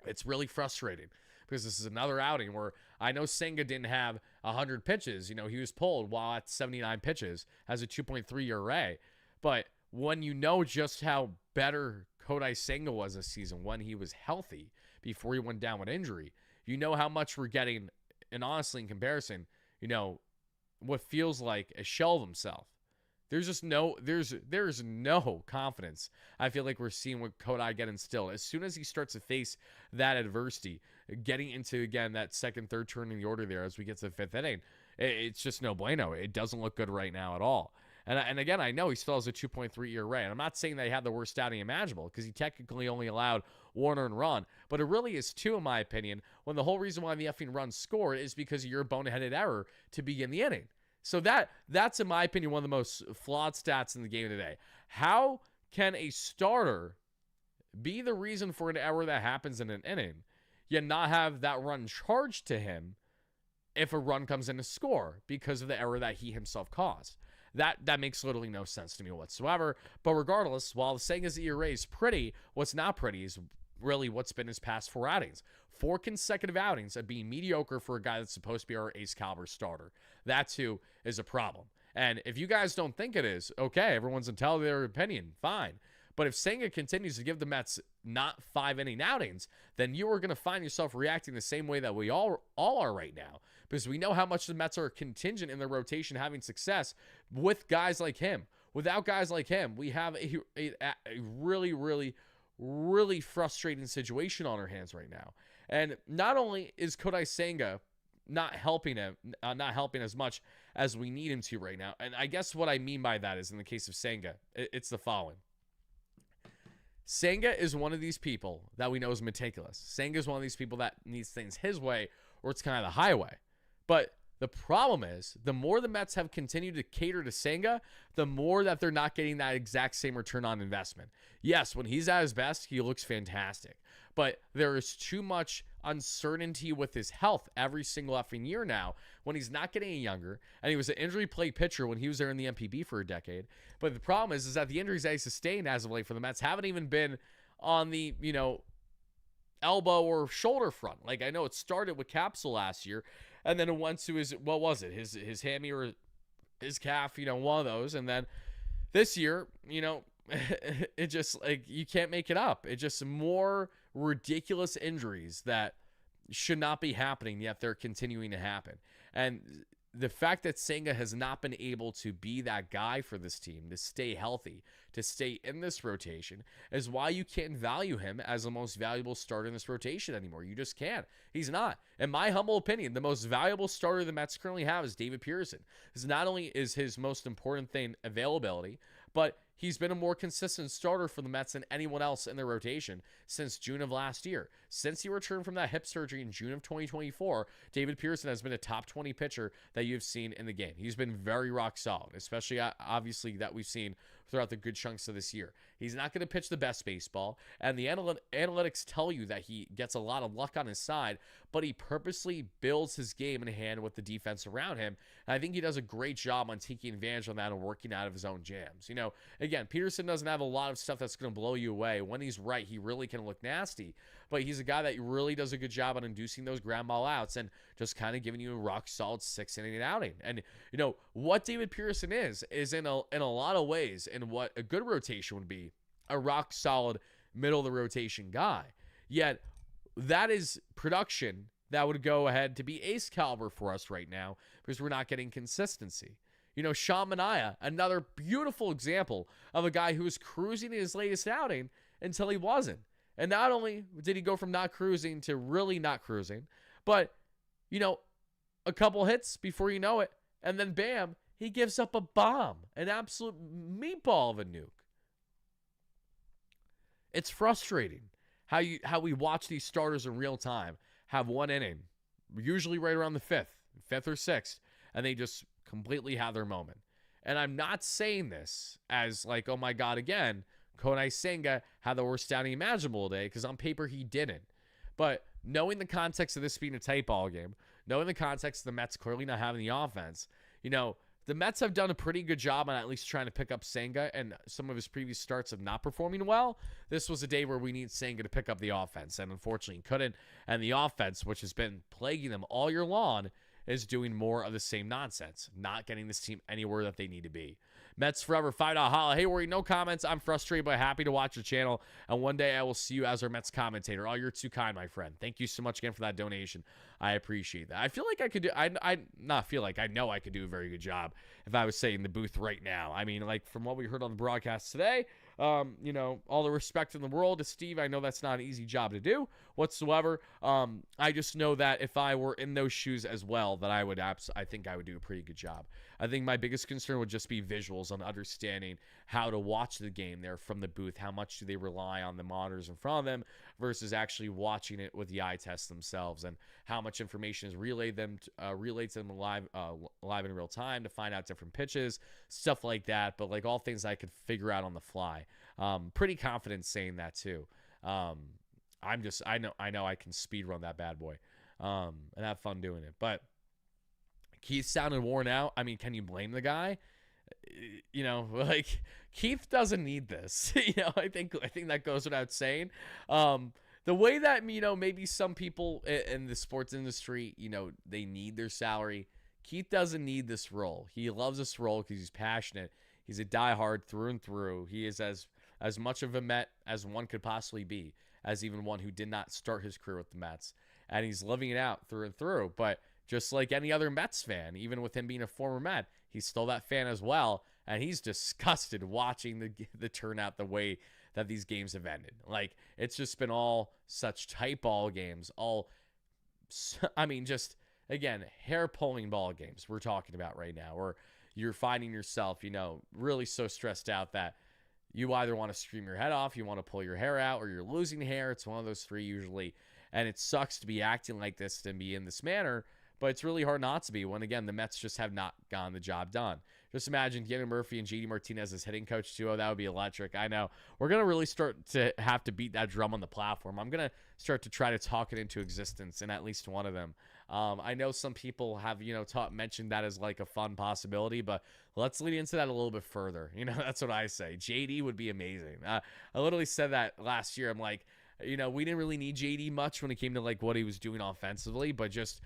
it's really frustrating because this is another outing where I know Sanga didn't have 100 pitches. He was pulled while at 79 pitches, has a 2.3 ERA. But when you know just how better Kodai Senga was this season when he was healthy before he went down with injury, you know how much we're getting. And honestly, in comparison, what feels like a shell of himself. There's no confidence. I feel like we're seeing what Kodai get instilled. As soon as he starts to face that adversity, getting into, again, that second, third turn in the order there as we get to the fifth inning, it's just no bueno. It doesn't look good right now at all. And again, I know he still has a 2.3 ERA. And I'm not saying they had the worst outing imaginable, because he technically only allowed one earned run. But it really is two, in my opinion, when the whole reason why the effing run scored is because of your boneheaded error to begin the inning. So that's, in my opinion, one of the most flawed stats in the game today. How can a starter be the reason for an error that happens in an inning, yet not have that run charged to him if a run comes in to score because of the error that he himself caused? That makes literally no sense to me whatsoever. But regardless, while saying his ERA is pretty, what's not pretty is really what's been his past four outings. 4 consecutive outings of being mediocre for a guy that's supposed to be our ace caliber starter. That too is a problem. And if you guys don't think it is, okay, everyone's entitled to their opinion, fine. But if Sanga continues to give the Mets not 5-inning outings, then you are going to find yourself reacting the same way that we all are right now. Because we know how much the Mets are contingent in their rotation having success with guys like him. Without guys like him, we have a really, really, really frustrating situation on our hands right now. And not only is Kodai Senga not helping as much as we need him to right now. And I guess what I mean by that is, in the case of Sanga, it's the following. Sanga is one of these people that we know is meticulous. Sanga is one of these people that needs things his way, or it's kind of the highway. But the problem is, the more the Mets have continued to cater to Sanga, the more that they're not getting that exact same return on investment. Yes, when he's at his best, he looks fantastic. But there is too much uncertainty with his health every single effing year now when he's not getting any younger. And he was an injury plagued pitcher when he was there in the MPB for a decade. But the problem is that the injuries that he sustained as of late for the Mets haven't even been on the, elbow or shoulder front. Like, I know it started with Capsule last year, and then it went to his hammy or his calf, one of those. And then this year, it just, like, you can't make it up. It's just more ridiculous injuries that should not be happening, yet they're continuing to happen. And the fact that Sanga has not been able to be that guy for this team, to stay healthy, to stay in this rotation, is why you can't value him as the most valuable starter in this rotation anymore. You just can't. He's not. In my humble opinion, the most valuable starter the Mets currently have is David Pearson. Because not only is his most important thing availability, but he's been a more consistent starter for the Mets than anyone else in their rotation since June of last year. Since he returned from that hip surgery in June of 2024, David Pearson has been a top 20 pitcher that you've seen in the game. He's been very rock solid, especially obviously that we've seen throughout the good chunks of this year. He's not going to pitch the best baseball, and the analytics tell you that he gets a lot of luck on his side, but he purposely builds his game in hand with the defense around him. And I think he does a great job on taking advantage of that and working out of his own jams. Again, Peterson doesn't have a lot of stuff that's going to blow you away. When he's right, he really can look nasty, but he's a guy that really does a good job on inducing those ground ball outs and just kind of giving you a rock solid 6-inning outing. And what David Pearson is in a lot of ways, and what a good rotation would be, a rock solid middle of the rotation guy. Yet that is production that would go ahead to be ace caliber for us right now because we're not getting consistency. Sean Manaea, another beautiful example of a guy who was cruising in his latest outing until he wasn't. And not only did he go from not cruising to really not cruising, but, a couple hits before you know it, and then bam, he gives up a bomb, an absolute meatball of a nuke. It's frustrating how we watch these starters in real time have one inning, usually right around the fifth or sixth, and they just completely have their moment. And I'm not saying this as like, oh my God, again, Kodai Sanga had the worst outing imaginable today, because on paper he didn't. But knowing the context of this being a tight ball game, knowing the context of the Mets clearly not having the offense, the Mets have done a pretty good job on at least trying to pick up Sanga, and some of his previous starts of not performing well. This was a day where we need Sanga to pick up the offense, and unfortunately he couldn't. And the offense, which has been plaguing them all year long, is doing more of the same nonsense, not getting this team anywhere that they need to be. Mets forever, $5 holla. Hey, Wordy, no comments. I'm frustrated, but happy to watch your channel. And one day I will see you as our Mets commentator. Oh, you're too kind, my friend. Thank you so much again for that donation. I appreciate that. I feel like I could do, I not feel like, I know I could do a very good job if I was sitting in the booth right now. I mean, like from what we heard on the broadcast today, all the respect in the world to Steve. I know that's not an easy job to do whatsoever. I just know that if I were in those shoes as well, that I think I would do a pretty good job. I think my biggest concern would just be visuals on understanding how to watch the game there from the booth. How much do they rely on the monitors in front of them versus actually watching it with the eye test themselves, and how much information is relayed to them live in real time to find out different pitches, stuff like that. But like all things I could figure out on the fly. Pretty confident saying that too. I know I can speed run that bad boy, and have fun doing it. But Keith sounded worn out. I mean, can you blame the guy? Like Keith doesn't need this. I think that goes without saying. The way that, maybe some people in the sports industry, they need their salary. Keith doesn't need this role. He loves this role because he's passionate. He's a diehard through and through. He is as much of a Met as one could possibly be, as even one who did not start his career with the Mets. And he's living it out through and through. But just like any other Mets fan, even with him being a former Met, he's still that fan as well. And he's disgusted watching the turnout the way that these games have ended. Like, it's just been all such tight ball games. Just, again, hair-pulling ball games we're talking about right now, where you're finding yourself, really so stressed out that you either want to scream your head off, you want to pull your hair out, or you're losing hair. It's one of those three usually. And it sucks to be acting like this and be in this manner, but it's really hard not to be when, again, the Mets just have not gotten the job done. Just imagine Danny Murphy and JD Martinez as hitting coach duo. That would be electric. I know. We're going to really start to have to beat that drum on the platform. I'm going to start to try to talk it into existence in at least one of them. I know some people have, mentioned that as like a fun possibility, but let's lead into that a little bit further. That's what I say. JD would be amazing. I literally said that last year. I'm like, we didn't really need JD much when it came to like what he was doing offensively, but just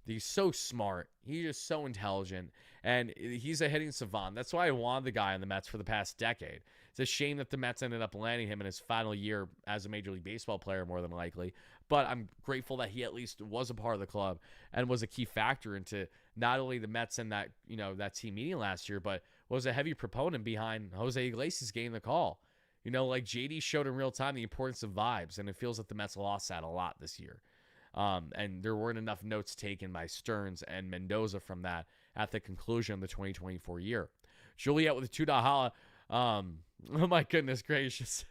he's so smart. He's just so intelligent, and he's a hitting savant. That's why I wanted the guy on the Mets for the past decade. It's a shame that the Mets ended up landing him in his final year as a Major League Baseball player, more than likely. But I'm grateful that he at least was a part of the club and was a key factor into not only the Mets and that, that team meeting last year, but was a heavy proponent behind Jose Iglesias getting the call. Like JD showed in real time the importance of vibes, and it feels like the Mets lost that a lot this year. And there weren't enough notes taken by Stearns and Mendoza from that at the conclusion of the 2024 year. Juliet with a $2 holla. Oh my goodness gracious.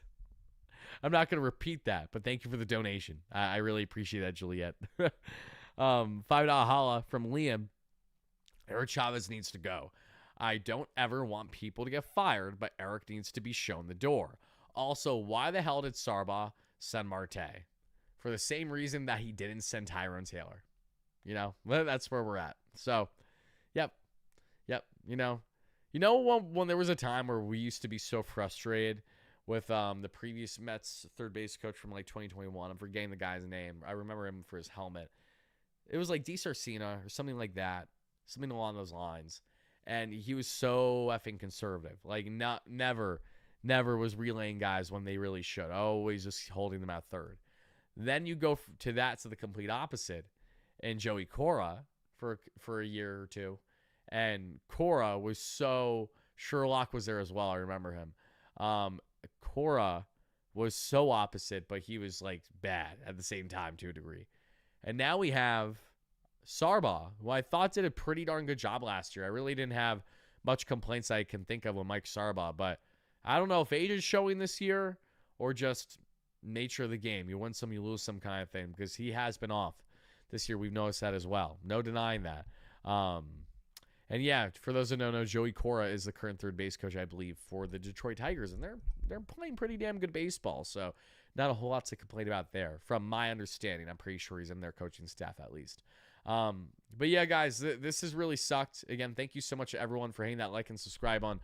I'm not going to repeat that, but thank you for the donation. I really appreciate that, Juliet. $5 holla from Liam. Eric Chavez needs to go. I don't ever want people to get fired, but Eric needs to be shown the door. Also, why the hell did Sarba send Marte? For the same reason that he didn't send Tyrone Taylor. That's where we're at. So, yep. When there was a time where we used to be so frustrated with the previous Mets third base coach from like 2021. I'm forgetting the guy's name. I remember him for his helmet. It was like D. Sarcina or something like that. Something along those lines. And he was so effing conservative. Like, never never was relaying guys when they really should. Always just holding them at third. Then you go to the complete opposite, and Joey Cora for a year or two, and Cora was so Sherlock was there as well. I remember him. Cora was so opposite, but he was like bad at the same time to a degree. And now we have Sarba, who I thought did a pretty darn good job last year. I really didn't have much complaints I can think of with Mike Sarba, but I don't know if age is showing this year or just nature of the game. You win some, you lose some kind of thing, because he has been off this year. We've noticed that as well. No denying that. And yeah, for those who don't know, Joey Cora is the current third base coach, I believe, for the Detroit Tigers, and they're playing pretty damn good baseball. So not a whole lot to complain about there, from my understanding. I'm pretty sure he's in their coaching staff at least. But yeah, guys, this has really sucked. Again, thank you so much to everyone for hitting that like and subscribe on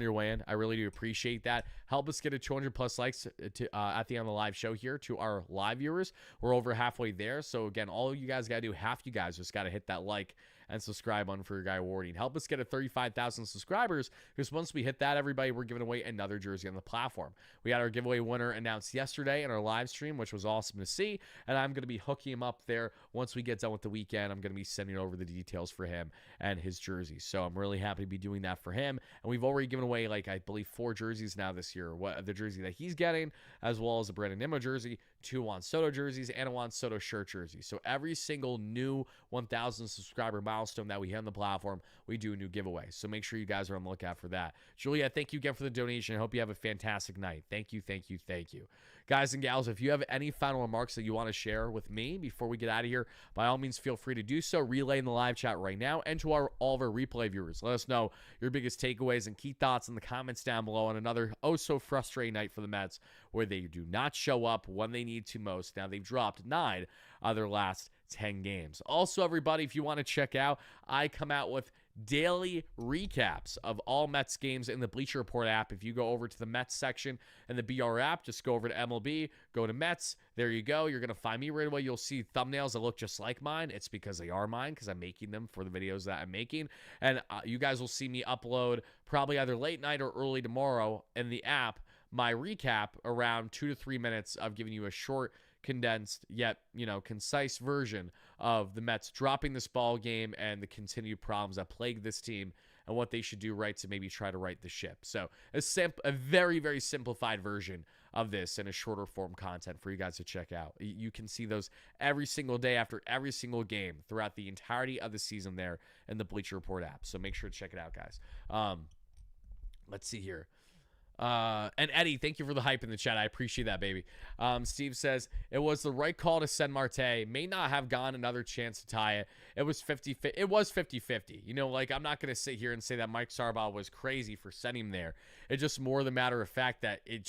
your way in. I really do appreciate that. Help us get a 200 plus likes at the end of the live show here to our live viewers. We're over halfway there. So again, all you guys got to do, half you guys just got to hit that like and subscribe on for your guy Wardy. Help us get a 35,000 subscribers, because once we hit that, everybody, we're giving away another jersey on the platform. We had our giveaway winner announced yesterday in our live stream, which was awesome to see, and I'm going to be hooking him up there once we get done with the weekend. I'm going to be sending over the details for him and his jersey, so I'm really happy to be doing that for him. And we've already given away, like, I believe 4 jerseys now this year, the jersey that he's getting, as well as a WardyNYM jersey, 2 Juan Soto jerseys, and a Juan Soto shirt jersey. So every single new 1,000 subscriber milestone that we hit on the platform, we do a new giveaway. So make sure you guys are on the lookout for that. Julia, thank you again for the donation. I hope you have a fantastic night. Thank you, thank you, thank you. Guys and gals, if you have any final remarks that you want to share with me before we get out of here, by all means, feel free to do so. Relay in the live chat right now, and to all of our replay viewers, let us know your biggest takeaways and key thoughts in the comments down below on another so-frustrating night for the Mets, where they do not show up when they need to most. Now, they've dropped 9 of their last 10 games. Also, everybody, if you want to check out, I come out with daily recaps of all Mets games in the Bleacher Report app. If you go over to the Mets section in the BR app, just go over to MLB, go to Mets. There you go. You're going to find me right away. You'll see thumbnails that look just like mine. It's because they are mine, because I'm making them for the videos that I'm making. And you guys will see me upload probably either late night or early tomorrow in the app my recap, around 2 to 3 minutes of giving you a short, condensed yet concise version of the Mets dropping this ball game and the continued problems that plague this team and what they should do right to maybe try to right the ship. So a very, very simplified version of this and a shorter form content for you guys to check out. You can see those every single day after every single game throughout the entirety of the season there in the Bleacher Report app. So make sure to check it out, guys. Let's see here. And Eddie, thank you for the hype in the chat. I appreciate that, baby. Steve says, it was the right call to send Marte. May not have gone another chance to tie it. It was 50-50. It was 50-50. I'm not going to sit here and say that Mike Sarbaugh was crazy for sending him there. It's just more the matter of fact that it's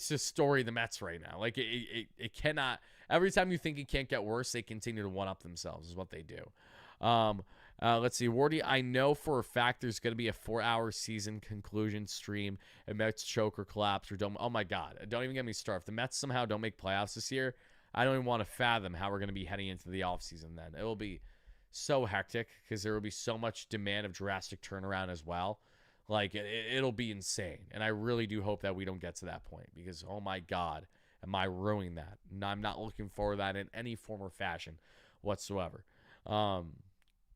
just story of the Mets right now. Like, it cannot, every time you think it can't get worse, they continue to one-up themselves is what they do. Let's see, Wardy, I know for a fact there's going to be a 4-hour season conclusion stream, and Mets choke or collapse or don't. Oh my God, don't even get me started. If the Mets somehow don't make playoffs this year, I don't even want to fathom how we're going to be heading into the offseason then. It will be so hectic because there will be so much demand of drastic turnaround as well. Like, it'll be insane. And I really do hope that we don't get to that point, because, oh my God, am I ruining that? And I'm not looking forward to that in any form or fashion whatsoever.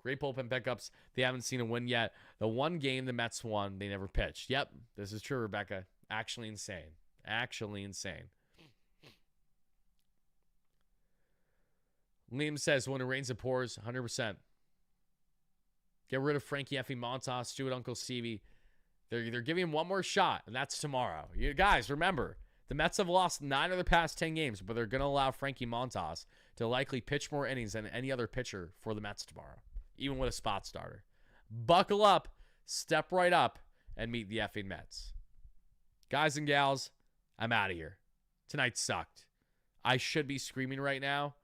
Great bullpen pickups. They haven't seen a win yet. The one game the Mets won, they never pitched. Yep, this is true, Rebecca. Actually insane. Actually insane. Liam says, when it rains, it pours. 100%. Get rid of Frankie Effie Montas. Do it, Uncle Stevie. They're giving him one more shot, and that's tomorrow. You guys, remember, the Mets have lost 9 of their past 10 games, but they're going to allow Frankie Montas to likely pitch more innings than any other pitcher for the Mets tomorrow, even with a spot starter. Buckle up, step right up, and meet the effing Mets. Guys and gals, I'm out of here. Tonight sucked. I should be screaming right now.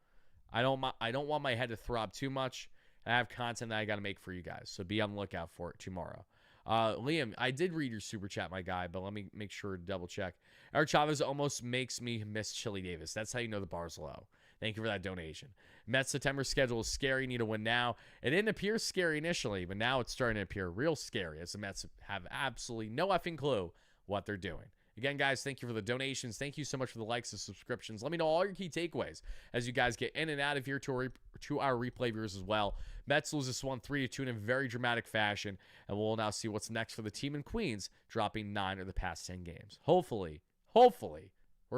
I don't want my head to throb too much. I have content that I got to make for you guys, so be on the lookout for it tomorrow. Liam, I did read your super chat, my guy, but let me make sure to double check. Eric Chavez almost makes me miss Chili Davis. That's how you know the bar's low. Thank you for that donation. Mets September schedule is scary. Need to win now. It didn't appear scary initially, but now it's starting to appear real scary as the Mets have absolutely no effing clue what they're doing. Again, guys, thank you for the donations. Thank you so much for the likes and subscriptions. Let me know all your key takeaways as you guys get in and out of here to our replay viewers as well. Mets lose this one 3-2 in a very dramatic fashion, and we'll now see what's next for the team in Queens, dropping 9 of the past 10 games. Hopefully,